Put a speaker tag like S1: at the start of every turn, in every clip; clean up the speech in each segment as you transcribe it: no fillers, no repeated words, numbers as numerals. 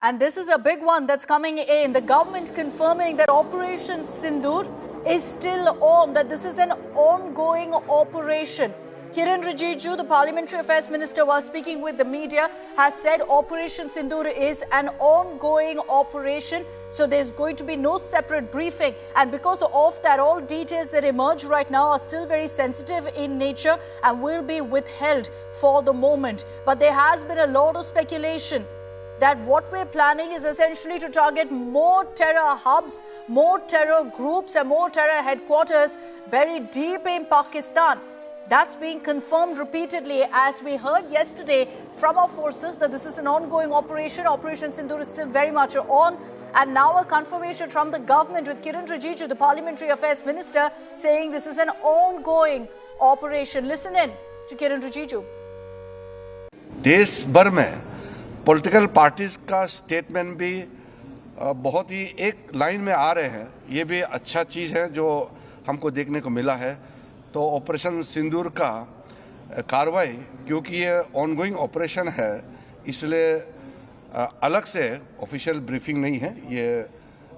S1: And this is a big one that's coming in. The government confirming that Operation Sindoor is still on, that this is an ongoing operation. Kiren Rijiju, the Parliamentary Affairs Minister, while speaking with the media, has said Operation Sindoor is an ongoing operation. So there's going to be no separate briefing. And because of that, all details that emerge right now are still very sensitive in nature and will be withheld for the moment. But there has been a lot of speculation that what we're planning is essentially to target more terror hubs, more terror groups and more terror headquarters buried deep in Pakistan. That's being confirmed repeatedly, as we heard yesterday from our forces, that this is an ongoing operation. Operation Sindoor is still very much on. And now a confirmation from the government with Kiren Rijiju, the Parliamentary Affairs Minister, saying this is an ongoing operation. Listen in to Kiren Rijiju.
S2: देश भर में political parties का statement भी बहुत ही एक line में आ रहे हैं। ये भी अच्छा चीज़ है जो हमको देखने को मिला है। तो ऑपरेशन सिंदूर का कार्रवाई, क्योंकि ये ऑनगोइंग ऑपरेशन है, इसलिए अलग से ऑफिशियल ब्रीफिंग नहीं है। ये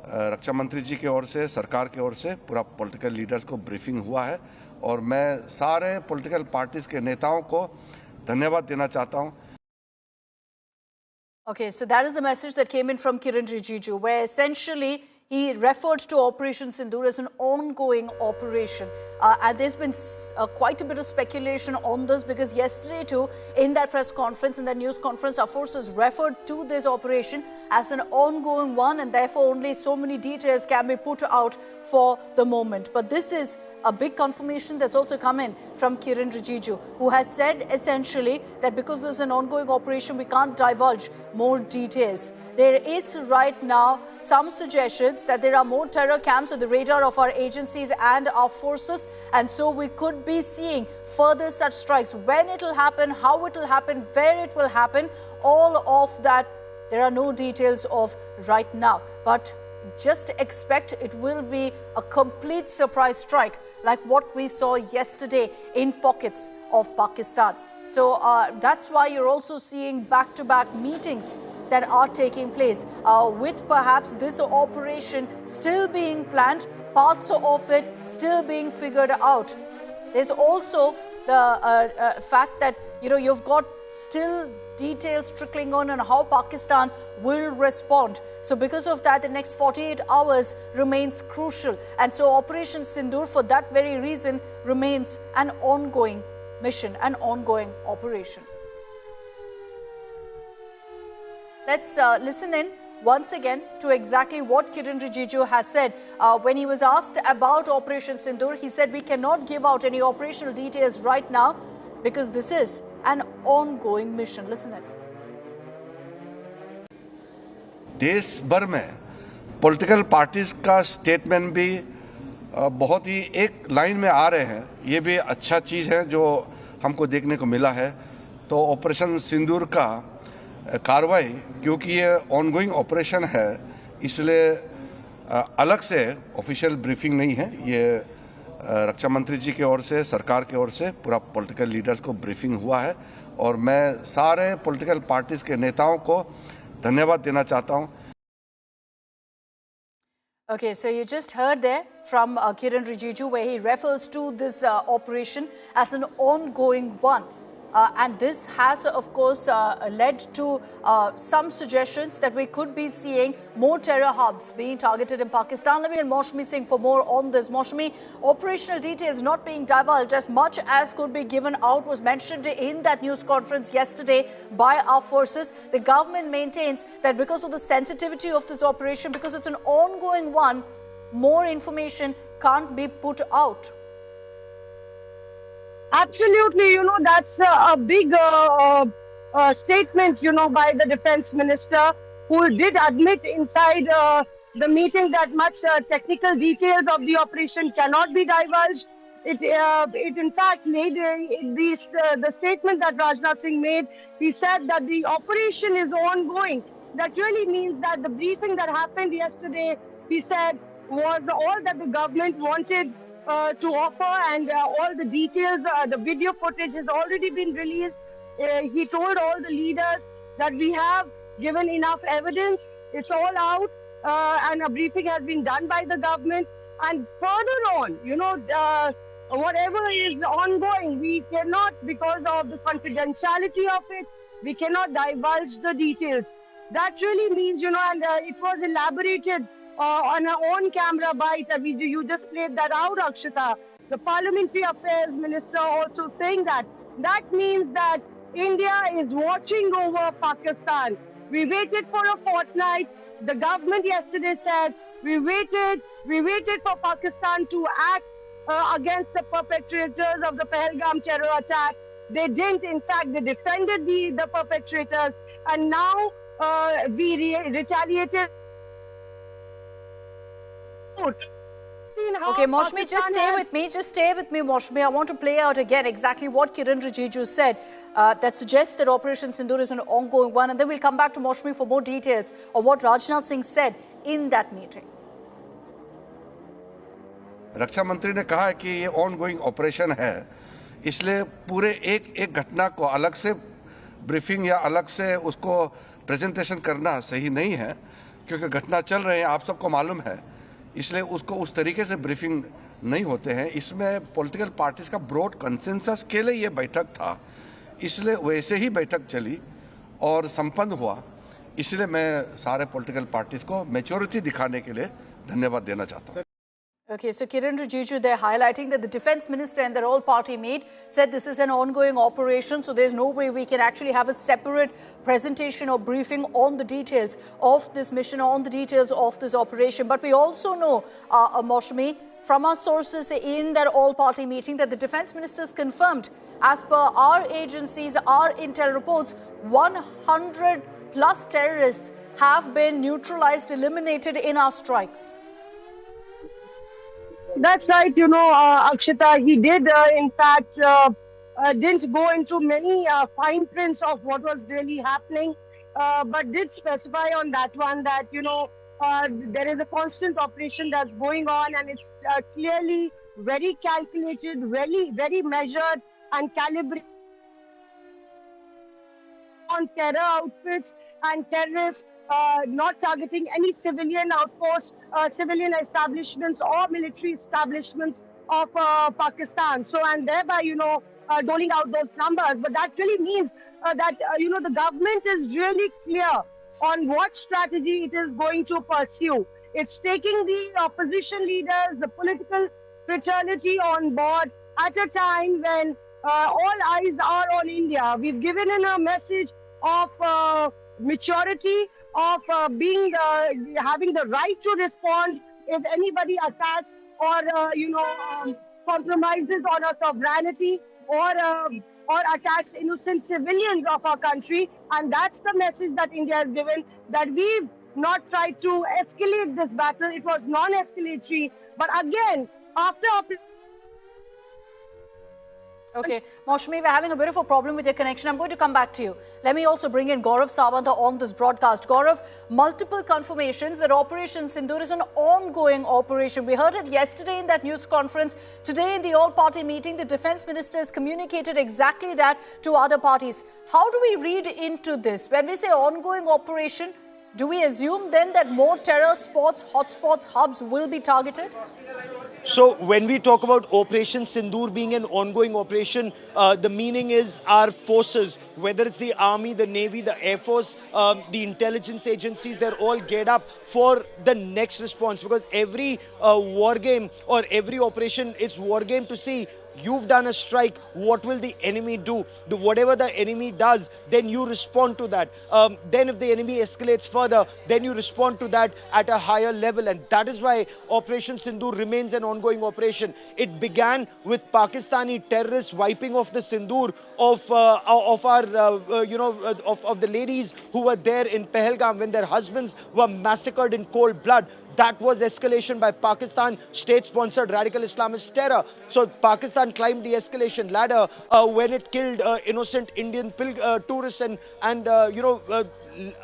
S2: रक्षा मंत्री जी की ओर से, सरकार की ओर से पूरा पॉलिटिकल लीडर्स को ब्रीफिंग हुआ है और मैं सारे पॉलिटिकल पार्टीज के नेताओं को धन्यवाद देना चाहता हूँ।
S1: Okay, so that is the message that came in from Kiren Rijiju, where essentially he referred to Operation Sindoor as an ongoing operation. And there's been quite a bit of speculation on this, because yesterday too, in that press conference, in that news conference, our forces referred to this operation as an ongoing one, and therefore only so many details can be put out for the moment. But this is a big confirmation that's also come in from Kiren Rijiju, who has said essentially that because this is an ongoing operation, we can't divulge more details. There is right now some suggestions that there are more terror camps on the radar of our agencies and our forces, and so we could be seeing further such strikes. When it will happen, how it will happen, where it will happen, all of that there are no details of right now. But just expect it will be a complete surprise strike like what we saw yesterday in pockets of Pakistan. So that's why you're also seeing back-to-back meetings that are taking place, with perhaps this operation still being planned, parts of it still being figured out. There's also the fact that, you've got still details trickling on how Pakistan will respond. So because of that, the next 48 hours remains crucial. And so Operation Sindoor, for that very reason, remains an ongoing mission, an ongoing operation. Let's listen in once again to exactly what Kiren Rijiju has said. When he was asked about Operation Sindoor, he said we cannot give out any operational details right now because this is an ongoing mission. Listen in.
S2: देश भर में political parties का statement भी बहुत ही एक line में आ रहे हैं। ये भी अच्छा चीज़ है जो हमको देखने को मिला है। तो ऑपरेशन सिंदूर का कार्रवाई, क्योंकि ये ऑनगोइंग ऑपरेशन है, इसलिए अलग से ऑफिशियल ब्रीफिंग नहीं है। ये रक्षा मंत्री जी की ओर से, सरकार की ओर से पूरा पॉलिटिकल लीडर्स को ब्रीफिंग हुआ है और मैं सारे पॉलिटिकल पार्टीज के नेताओं को धन्यवाद देना चाहता हूं।
S1: Okay, so you just heard there from Kiren Rijiju, where he refers to this operation as an ongoing one. And this has, of course, led to some suggestions that we could be seeing more terror hubs being targeted in Pakistan. Let me and Maushmi Singh for more on this. Maushmi, operational details not being divulged as much as could be given out was mentioned in that news conference yesterday by our forces. The government maintains that because of the sensitivity of this operation, because it's an ongoing one, more information can't be put out.
S3: Absolutely, that's a big statement, by the defense minister, who did admit inside the meeting that much technical details of the operation cannot be divulged. It in fact made the statement that Rajnath Singh made. He said that the operation is ongoing. That really means that the briefing that happened yesterday, he said, was all that the government wanted to offer, and all the details, the video footage has already been released. He told all the leaders that we have given enough evidence. It's all out, and a briefing has been done by the government. And further on, whatever is ongoing, we cannot, because of the confidentiality of it, we cannot divulge the details. That really means, and it was elaborated on our own camera bite. You just played that out, Akshita. The Parliamentary Affairs Minister also saying that. That means that India is watching over Pakistan. We waited for a fortnight. The government yesterday said we waited for Pakistan to act against the perpetrators of the Pahalgam terror attack. They didn't. In fact, they defended the perpetrators, and now we retaliated.
S1: Okay, Moushami, just stay with me. Just stay with me, Moushami. I want to play out again exactly what Kiren Rijiju said that suggests that Operation Sindoor is an ongoing one. And then we'll come back to Moushami for more details on what Rajnath Singh said in that meeting.
S2: रक्षा मंत्री ने कहा है कि ये ongoing operation है, इसलिए पूरे एक घटना को अलग से ब्रीफिंग या अलग से उसको प्रेजेंटेशन करना सही नहीं है, क्योंकि घटना चल रहे हैं, आप सबको मालूम है, इसलिए उसको उस तरीके से ब्रीफिंग नहीं होते हैं. इसमें पॉलिटिकल पार्टीज का ब्रॉड कंसेंसस के लिए ये बैठक था, इसलिए वैसे ही बैठक चली और संपन्न हुआ. इसलिए मैं सारे पॉलिटिकल पार्टीज को मैच्योरिटी दिखाने के लिए धन्यवाद देना चाहता हूँ.
S1: Okay, so Kiren Rijiju, they're highlighting that the defense minister and their all-party meet said this is an ongoing operation, so there's no way we can actually have a separate presentation or briefing on the details of this mission, on the details of this operation. But we also know, Moushami, from our sources in that all-party meeting that the defense ministers confirmed, as per our agencies, our intel reports, 100 plus terrorists have been neutralized, eliminated in our strikes.
S3: That's right, Akshita, he did, in fact, didn't go into many fine prints of what was really happening, but did specify on that one that, there is a constant operation that's going on, and it's clearly very calculated, very, very measured and calibrated on terror outfits and terrorists, not targeting any civilian outposts, civilian establishments or military establishments of Pakistan. So, and thereby, doling out those numbers. But that really means that, the government is really clear on what strategy it is going to pursue. It's taking the opposition leaders, the political fraternity on board at a time when all eyes are on India. We've given in a message of maturity, of having the right to respond if anybody attacks or compromises on our sovereignty or attacks innocent civilians of our country. And that's the message that India has given, that we've not tried to escalate this battle. It was non-escalatory. But again, after
S1: Okay, Moushami, we're having a bit of a problem with your connection. I'm going to come back to you. Let me also bring in Gaurav Sawanta on this broadcast. Gaurav, multiple confirmations that Operation Sindoor is an ongoing operation. We heard it yesterday in that news conference. Today in the all-party meeting, the defense ministers communicated exactly that to other parties. How do we read into this? When we say ongoing operation, do we assume then that more terror spots, hotspots, hubs will be targeted?
S4: So when we talk about Operation Sindoor being an ongoing operation, the meaning is our forces, whether it's the army, the navy, the air force, the intelligence agencies, they're all geared up for the next response, because every war game or every operation, it's war game to see you've done a strike, what will the enemy do? Whatever the enemy does, then you respond to that. Then if the enemy escalates further, then you respond to that at a higher level. And that is why Operation Sindoor remains an ongoing operation. It began with Pakistani terrorists wiping off the Sindoor of the ladies who were there in Pahalgam when their husbands were massacred in cold blood. That was escalation by Pakistan, state-sponsored radical Islamist terror. So Pakistan climbed the escalation ladder when it killed innocent Indian tourists and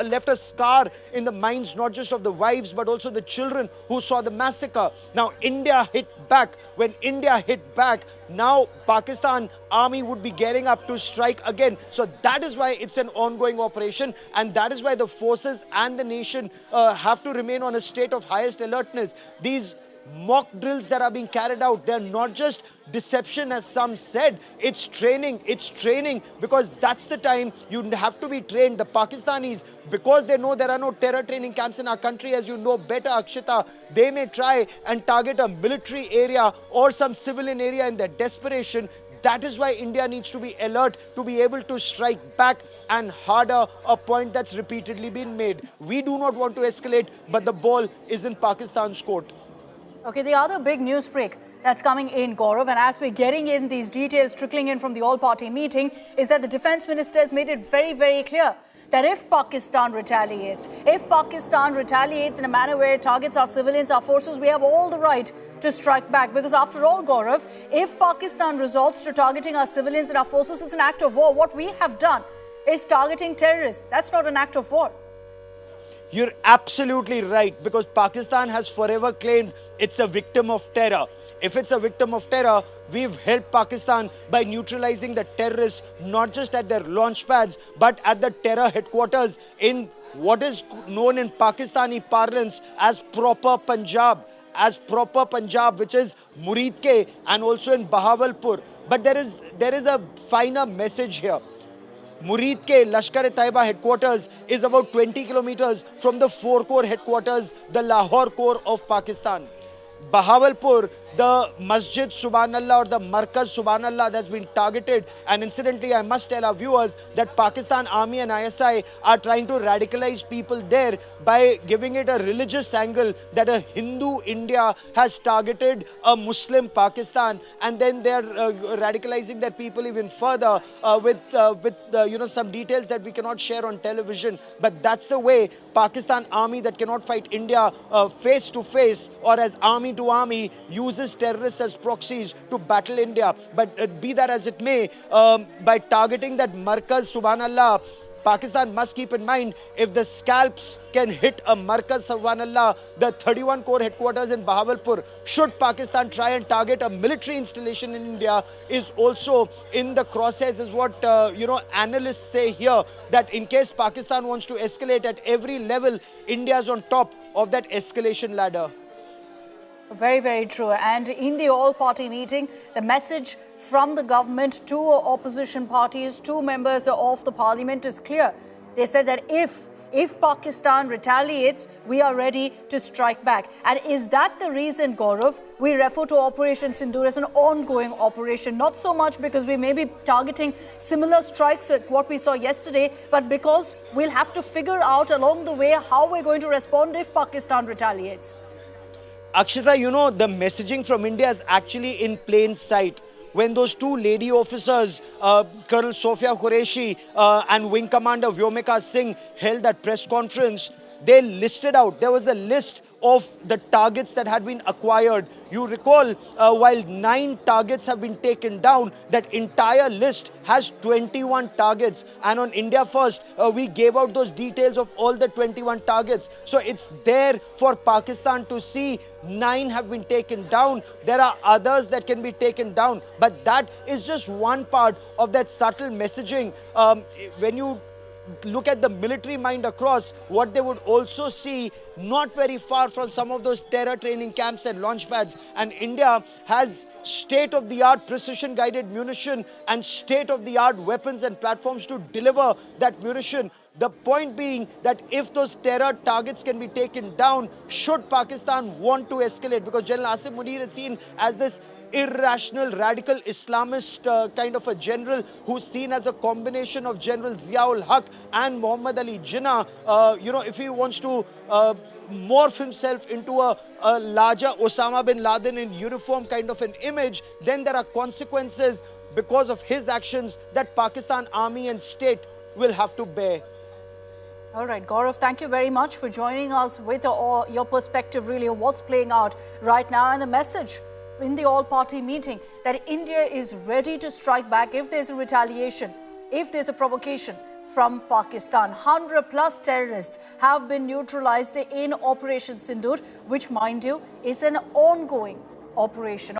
S4: left a scar in the minds not just of the wives but also the children who saw the massacre. Now India hit back. When India hit back, now Pakistan army would be getting up to strike again. So that is why it's an ongoing operation, and that is why the forces and the nation have to remain on a state of highest alertness. These mock drills that are being carried out, they're not just deception as some said, it's training because that's the time you have to be trained. The Pakistanis, because they know there are no terror training camps in our country, as you know better, Akshita, they may try and target a military area or some civilian area in their desperation. That is why India needs to be alert to be able to strike back and harder, a point that's repeatedly been made. We do not want to escalate, but the ball is in Pakistan's court.
S1: Okay, the other big news break that's coming in, Gaurav, and as we're getting in these details trickling in from the all-party meeting, is that the defense minister has made it very, very clear that if Pakistan retaliates in a manner where it targets our civilians, our forces, we have all the right to strike back. Because after all, Gaurav, if Pakistan resorts to targeting our civilians and our forces, it's an act of war. What we have done is targeting terrorists. That's not an act of war.
S4: You're absolutely right, because Pakistan has forever claimed it's a victim of terror. If it's a victim of terror, we've helped Pakistan by neutralizing the terrorists, not just at their launch pads, but at the terror headquarters in what is known in Pakistani parlance as proper Punjab, which is Muridke and also in Bahawalpur. But there is a finer message here. Muridke Lashkar-e-Taiba headquarters is about 20 kilometers from the 4 Corps headquarters, the Lahore Corps of Pakistan. Bahawalpur, the Masjid Subhanallah or the Markaz Subhanallah that's been targeted. And incidentally, I must tell our viewers that Pakistan Army and ISI are trying to radicalize people there by giving it a religious angle that a Hindu India has targeted a Muslim Pakistan, and then they're radicalizing their people even further with some details that we cannot share on television. But that's the way Pakistan Army that cannot fight India face to face or as army to army uses terrorists as proxies to battle India. But be that as it may, by targeting that Markaz Subhanallah, Pakistan must keep in mind, if the scalps can hit a Markaz Subhanallah, the 31 Corps headquarters in Bahawalpur, should Pakistan try and target a military installation in India, is also in the crosshairs, is what analysts say here, that in case Pakistan wants to escalate at every level, India is on top of that escalation ladder.
S1: Very, very true. And in the all-party meeting, the message from the government to opposition parties, to members of the parliament is clear. They said that if Pakistan retaliates, we are ready to strike back. And is that the reason, Gaurav, we refer to Operation Sindoor as an ongoing operation? Not so much because we may be targeting similar strikes at what we saw yesterday, but because we'll have to figure out along the way how we're going to respond if Pakistan retaliates.
S4: Akshita, the messaging from India is actually in plain sight. When those two lady officers, Colonel Sofia Qureshi and Wing Commander Vyomika Singh, held that press conference, they listed out, there was a list of the targets that had been acquired. You recall, while 9 targets have been taken down, that entire list has 21 targets. And on India First, we gave out those details of all the 21 targets. So it's there for Pakistan to see. 9 have been taken down. There are others that can be taken down. But that is just one part of that subtle messaging. When you look at the military mind across, what they would also see, not very far from some of those terror training camps and launch pads. And India has state-of-the-art precision-guided munition and state-of-the-art weapons and platforms to deliver that munition. The point being that if those terror targets can be taken down, should Pakistan want to escalate, because General Asim Munir is seen as this irrational, radical Islamist kind of a general who's seen as a combination of General Ziaul Haq and Muhammad Ali Jinnah. If he wants to morph himself into a larger Osama bin Laden in uniform kind of an image, then there are consequences because of his actions that Pakistan Army and state will have to bear.
S1: All right, Gaurav, thank you very much for joining us with your perspective really on what's playing out right now, and the message in the all-party meeting that India is ready to strike back if there's a retaliation, if there's a provocation from Pakistan. 100+ terrorists have been neutralized in Operation Sindoor, which, mind you, is an ongoing operation.